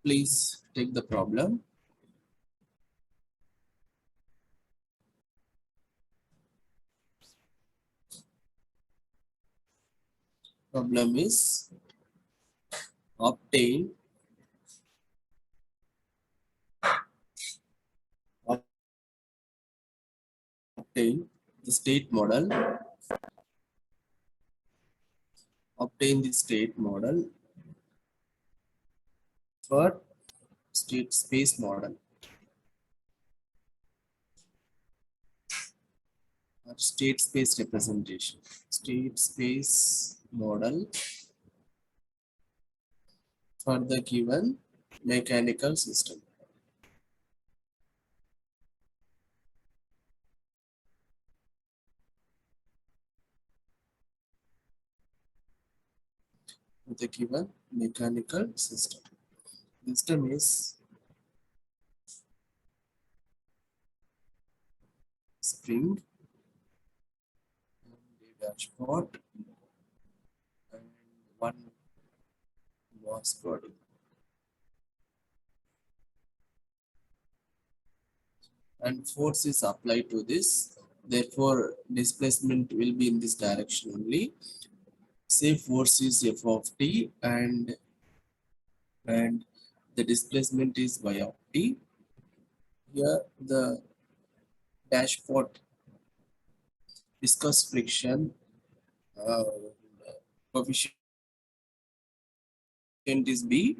Please take the problem. Problem is obtain the state model. Obtain the state model for state space model or state space representation. State space model for the given mechanical system. The given mechanical system. System is spring and a dashboard and one mass body. And force is applied to this. Therefore, displacement will be in this direction only. Say force is f of t and the displacement is y of t. Here the dashpot viscous friction coefficient is b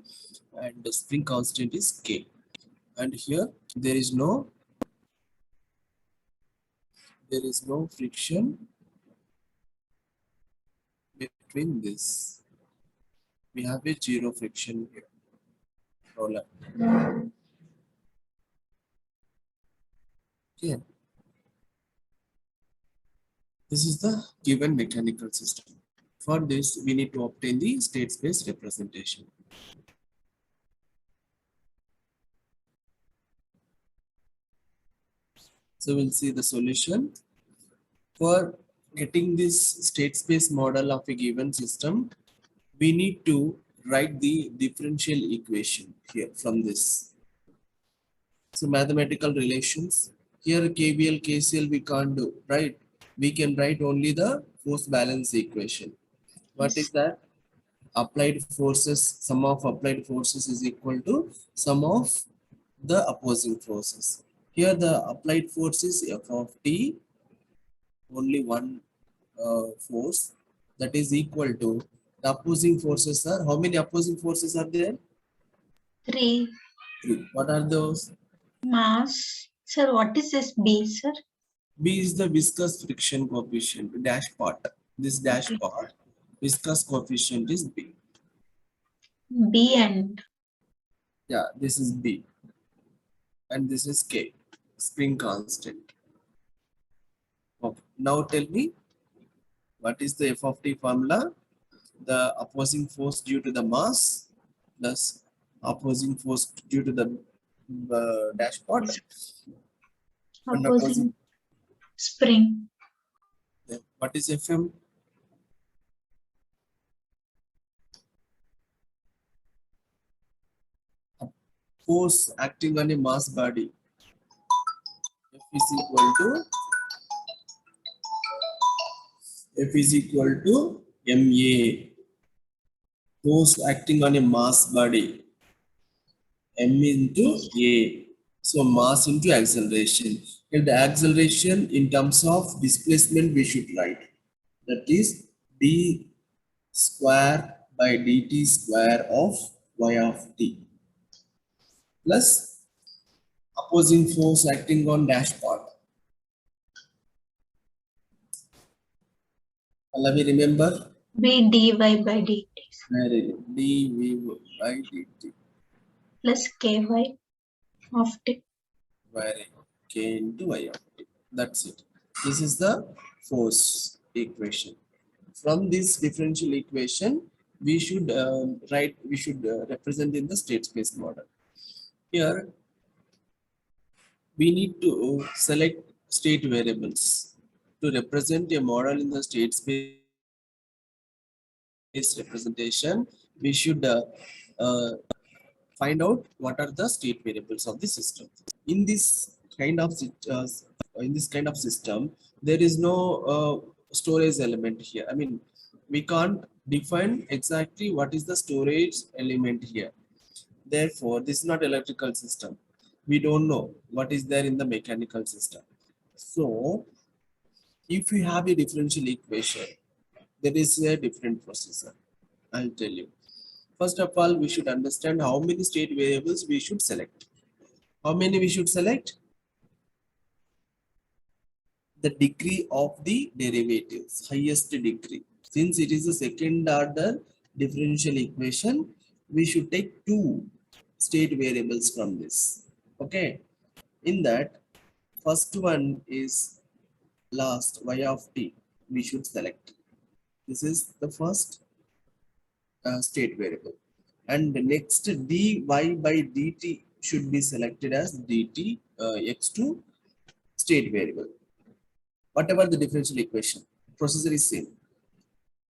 and the spring constant is k. And here there is no friction between this. We have a zero friction here. Roller. Okay. This is the given mechanical system. For this, we need to obtain the state space representation. So we'll see the solution. For getting this state space model of a given system, we need to write the differential equation here from this. So mathematical relations. Here KVL, KCL we can't do, right? We can write only the force balance equation. What is that? Applied forces, sum of applied forces is equal to sum of the opposing forces. Here the applied force is F of T, only one force, that is equal to the opposing forces are, how many opposing forces are there? 3. 3. What are those? Mass. Sir, what is this B, sir? B is the viscous friction coefficient, dash part. This dash part, viscous coefficient is B. B and Yeah, this is B. And this is K, spring constant. Okay. Now tell me, what is the F of T formula? The opposing force due to the mass plus opposing force due to the dash part. And opposing spring. What is Fm? Force acting on a mass body. F is equal to ma. Force acting on a mass body. M into A. So mass into acceleration. And the acceleration in terms of displacement we should write. That is d square by dt square of y of t plus opposing force acting on dash part. Let me remember. B dy by dt. dv by dt Plus ky of t. Very k into y of t. That's it. This is the force equation. From this differential equation, we should represent in the state space model. Here, we need to select state variables to represent a model in the state space representation. We should find out what are the state variables of the system. In this kind of system, there is no storage element here. I mean, we can't define exactly what is the storage element here. Therefore, this is not electrical system. We don't know what is there in the mechanical system. So, if we have a differential equation, there is a different procedure. I'll tell you. First of all, we should understand how many state variables we should select. How many we should select? The degree of the derivatives, highest degree. Since it is a second order differential equation, we should take two state variables from this. Okay. In that, first one is last y of t. We should select. This is the first state variable. And the next dy by dt should be selected as dt x2 state variable. Whatever the differential equation, procedure is same.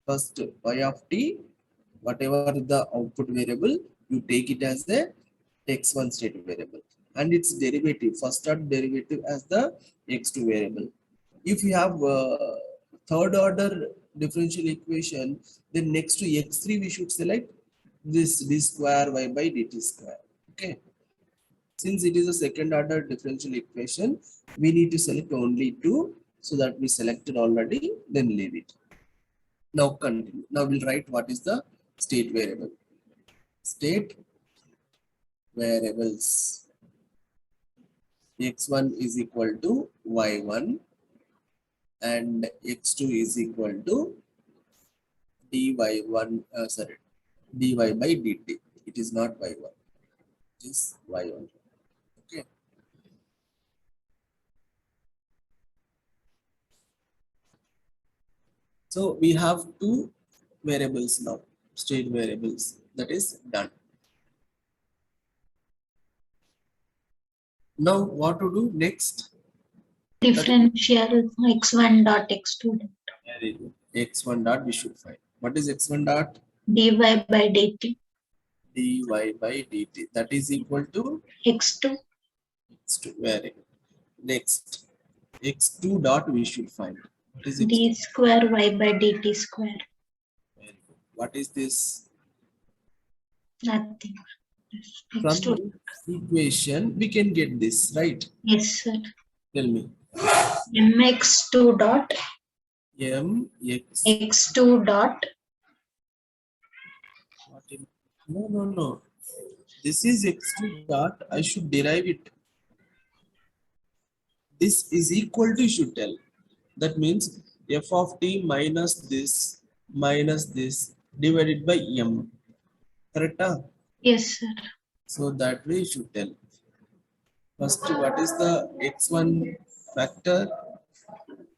First y of t, whatever the output variable, you take it as the x1 state variable, and its derivative, first order derivative as the x2 variable. If you have third order differential equation, then next to x3 we should select this d square y by dt square. Okay. Since it is a second order differential equation, we need to select only two, so that we selected already, then leave it. Now continue. Now we'll write what is the state variable. State variables. X1 is equal to y1 and x2 is equal to dy1, dy by dt. It is not y1, it is y1. Okay. So we have two variables now, state variables. That is done. Now what to do next? Differential x1 dot x2 dot Very good. X1 dot we should find. What is x1 dot? dy by dt. Dy by dt. That is equal to x2 x2. Very good. Next, x2 dot we should find. What is x2? d square y by dt square. Very good. What is this? Nothing. From x2. this equation, we can get this, right? Yes, sir. Tell me. mx2 dot Mx. x2 dot. No. This is x2 dot. I should derive it. This is equal to, you should tell. That means f of t minus this divided by m. Correct? Yes, sir. So that way you should tell. First, what is the x1 factor?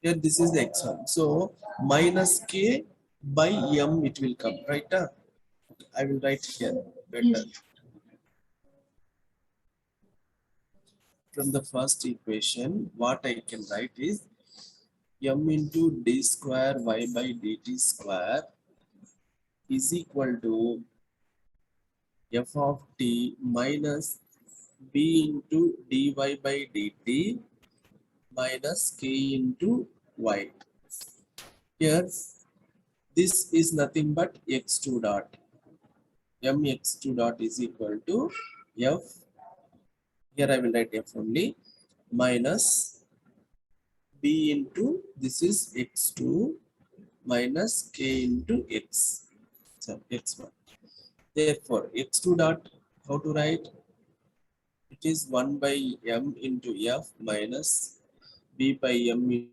Here, this is the x1. So minus k by m it will come, right? I will write here better. Yes. From the first equation, what I can write is m into d square y by dt square is equal to f of t minus b into dy by dt minus k into y. Here, this is nothing but x2 dot. Mx2 dot is equal to f. Here I will write f only minus b into this is x2 minus k into x. So x1. Therefore, x2 dot, how to write? It is 1 by m into f minus b by m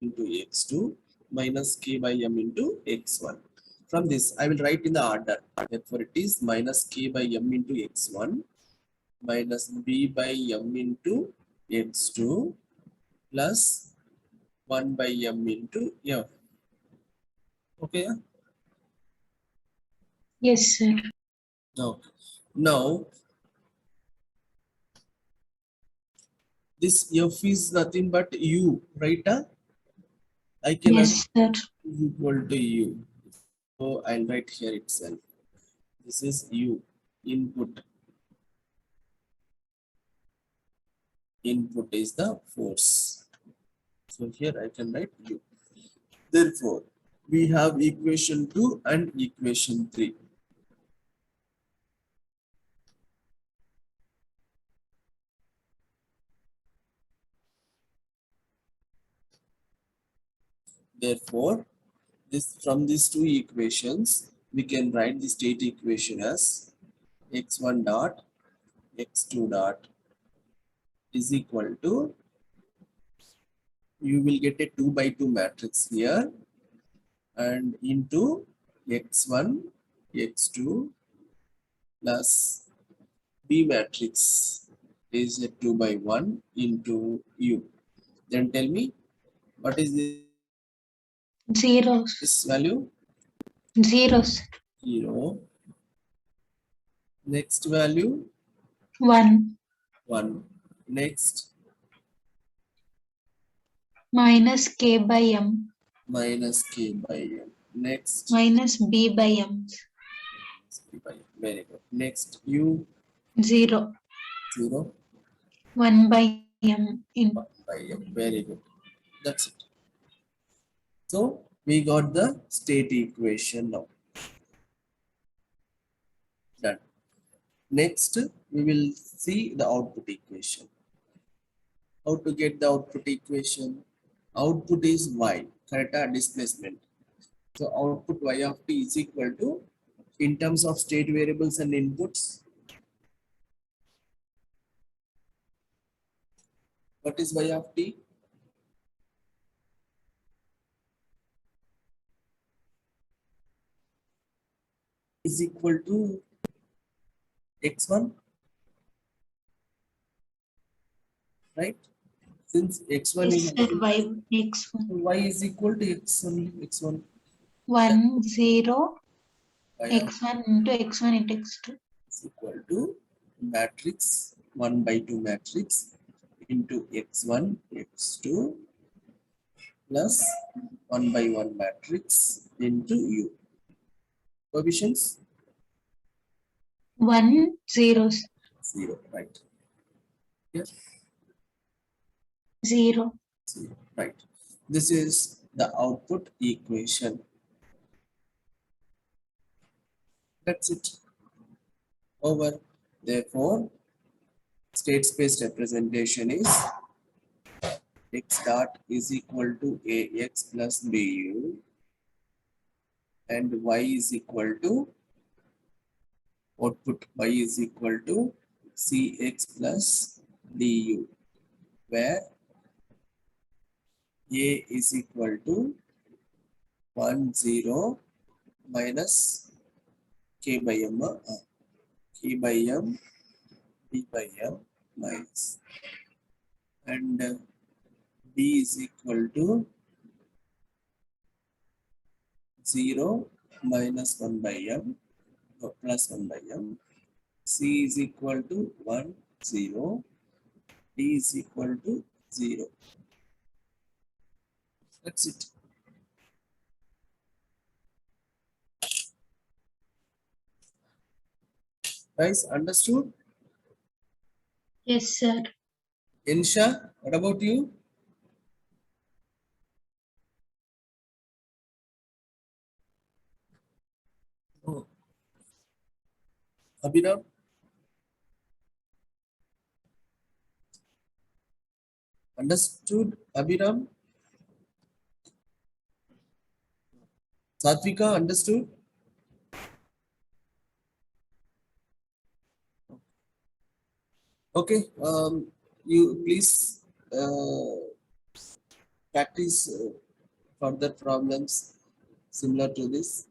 into x2 minus k by m into x1. From this, I will write in the order. Therefore, it is minus k by m into x1 minus b by m into x2 plus 1 by m into f. Okay. Yes, sir. Now, this f is nothing but u, right? I can Yes, sir. is equal to u. So I'll write here itself. This is U, input. Input is the force. So here I can write U. Therefore, we have equation 2 and equation 3. Therefore, from these two equations, we can write the state equation as x1 dot x2 dot is equal to, you will get a 2 by 2 matrix here, and into x1 x2 plus B matrix is a 2 by 1 into U. Then tell me, what is Zeros. this value? Zeros. 0. Next value 1. 1. Next Minus K by M. minus K by M. Next Minus B by M. K by M. Very good. Next U 0. 0. 1 by M. 1 by M. Very good. That's it. So we got the state equation now. Done. Next, we will see the output equation. How to get the output equation? Output is y, correct? Displacement. So output y of t is equal to, in terms of state variables and inputs, what is y of t? Is equal to x1, right? Since x1 Yes, is sir. Y X1. y is equal to x1 1, 0. y of X1 into X1 into X2. is equal to matrix 1 by 2 matrix into x1 x2 plus 1 by 1 matrix into U. Coefficients 1, 0s. 0, right? Yes, 0. 0, right? This is the output equation. That's it. Over. Therefore, state space representation is x dot is equal to ax plus bu, and y is equal to, output y is equal to cx plus du, where a is equal to 1 0 minus k by m, k by m, b by m minus, and b is equal to 0 minus 1 by m, plus 1 by m, c is equal to 1 0, d is equal to 0. That's it. Guys, understood? Yes, sir. Insha, what about you? Oh. Abhinav? Understood, Abhiram? Satvika, understood? Okay, you please practice further problems similar to this.